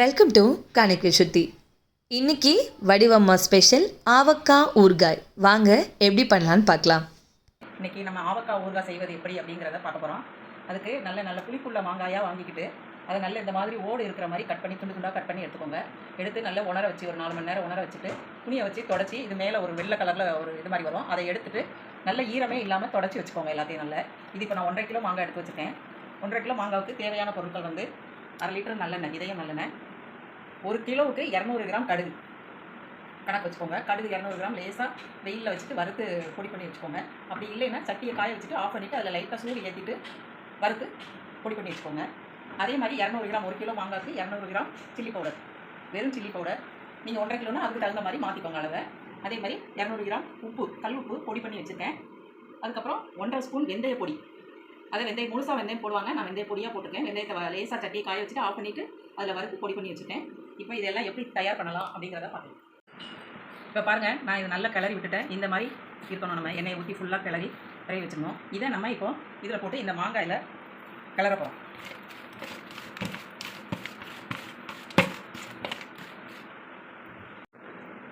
Welcome to கணக்கு சுத்தி. இன்னைக்கு வடிவம்மா ஸ்பெஷல் ஆவக்காய் ஊறுகாய். வாங்க எப்படி பண்ணலான்னு பார்க்கலாம். இன்றைக்கி நம்ம ஆவக்காய் ஊறுகாய் செய்வது எப்படி அப்படிங்கிறத பார்க்க போகிறோம். அதுக்கு நல்ல புளிப்புள்ள மாங்காயாக வாங்கிக்கிட்டு அதை நல்ல இந்த மாதிரி ஓடு இருக்கிற மாதிரி கட் பண்ணி துண்டு துண்டாக கட் பண்ணி எடுத்துக்கோங்க. எடுத்து நல்லா உணர வச்சு ஒரு 4 மணி நேரம் உணர வச்சுட்டு துணியை வச்சு தொடச்சி இது மேலே ஒரு வெள்ளை கலரில் ஒரு இது மாதிரி வரும். அதை எடுத்துகிட்டு நல்ல ஈரமே இல்லாமல் தொடச்சி வச்சுக்கோங்க எல்லாத்தையும் நல்லா. இது இப்போ நான் 1.5 கிலோ மாங்காய் எடுத்து வச்சுருக்கேன். 1.5 கிலோ மாங்காவுக்கு தேவையான பொருட்கள் வந்து 1/2 லிட்டர் நல்லெண்ணெய், இதயம் நல்லெண்ணெய், 1 கிலோவுக்கு 200 கிராம் கடுகு கணக்கு வச்சுக்கோங்க. கடுகு 200 கிராம் லேசாக வெயிலில் வச்சுட்டு வறுத்து பொடி பண்ணி வச்சுக்கோங்க. அப்படி இல்லைன்னா சட்டியை காய வச்சுட்டு ஆஃப் பண்ணிவிட்டு அதில் லைட்டாக சூடு ஏற்றிட்டு வறுத்து பொடி பண்ணி வச்சுக்கோங்க. அதே மாதிரி 200 கிராம் 1 கிலோ மாங்காய்க்கு 200 கிராம் சில்லி பவுடர், வெறும் சில்லி பவுடர். நீங்கள் 1.5 கிலோனா அதுக்கு தகுந்த மாதிரி மாற்றிக்கோங்க அளவை. அதே மாதிரி 200 கிராம் உப்பு, கல் உப்பு பொடி பண்ணி வச்சுருக்கேன். அதுக்கப்புறம் 1.5 ஸ்பூன் வெந்தய பொடி. அதை வெந்தயம் முழுசாக வெந்தயம் போடுவாங்க, நான் வெந்தய பொடியாக போட்டிருக்கேன். வெந்தயத்தை லேசாக சட்டியை காய வச்சுட்டு ஆஃப் பண்ணிவிட்டு அதில் வறுத்து பொடி பண்ணி வச்சுட்டேன். இப்போ இதெல்லாம் எப்படி தயார் பண்ணலாம் அப்படிங்கிறத பார்க்கலாம். இப்போ பாருங்கள், நான் இது நல்லா கிளறி விட்டுட்டேன். இந்த மாதிரி இருக்கணும். நம்ம எண்ணெயை ஊற்றி ஃபுல்லாக கிளறி வச்சுக்கணும். இதை நம்ம இப்போ இதில் போட்டு இந்த மாங்காயில் கிளற போகிறோம்.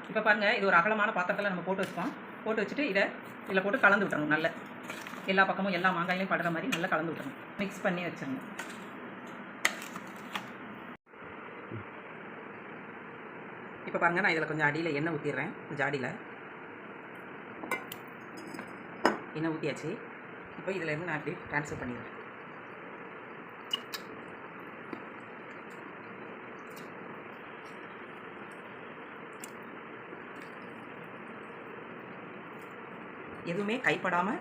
இப்போ பாருங்கள், இது ஒரு அகலமான பாத்திரத்தில் நம்ம போட்டு வச்சுக்கோம். போட்டு வச்சுட்டு இதில் போட்டு கலந்து விட்டுறணும். நல்ல எல்லா பக்கமும் எல்லா மாங்காயிலையும் படுற மாதிரி நல்லா கலந்து விட்டுறணும். மிக்ஸ் பண்ணி வச்சிடணும். இப்போ பாருங்கள், நான் இதில் கொஞ்சம் அடியில் எண்ணெய் ஊற்றிடுறேன். ஜாடியில் எண்ணெய் ஊற்றியாச்சு. இப்போ இதிலேருந்து நான் அப்படி ட்ரான்ஸ்ஃபர் பண்ணிடுறேன். எதுவுமே கைப்படாமல்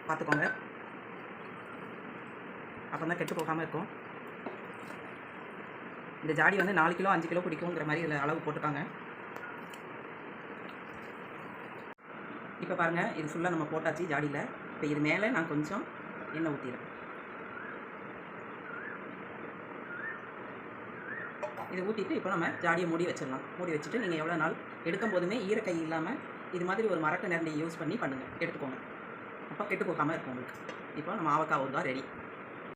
பார்த்துக்கோங்க, அப்போ தான் கெட்டு போகாமல் இருக்கும். இந்த ஜாடி வந்து 4 கிலோ 5 கிலோ பிடிக்குங்கிற மாதிரி இதில் அளவு போட்டுக்காங்க. இப்போ பாருங்கள், இது ஃபுல்லாக நம்ம போட்டாச்சு ஜாடியில். இப்போ இது மேலே நான் கொஞ்சம் எண்ணெய் ஊற்றிடுறேன். இதை ஊற்றிட்டு இப்போ நம்ம ஜாடியை மூடி வச்சிடலாம். மூடி வச்சுட்டு நீங்கள் எவ்வளோ நாள் எடுக்கும் போதுமே ஈரக்கை இல்லாமல் இது மாதிரி ஒரு மரக்க நிரண்டியை யூஸ் பண்ணி பண்ணுங்கள், எடுத்துக்கோங்க. அப்போ கெட்டு போகாமல் இருக்கும் உங்களுக்கு. இப்போ நம்ம ஆவக்காய் ஊறுகாய் ரெடி.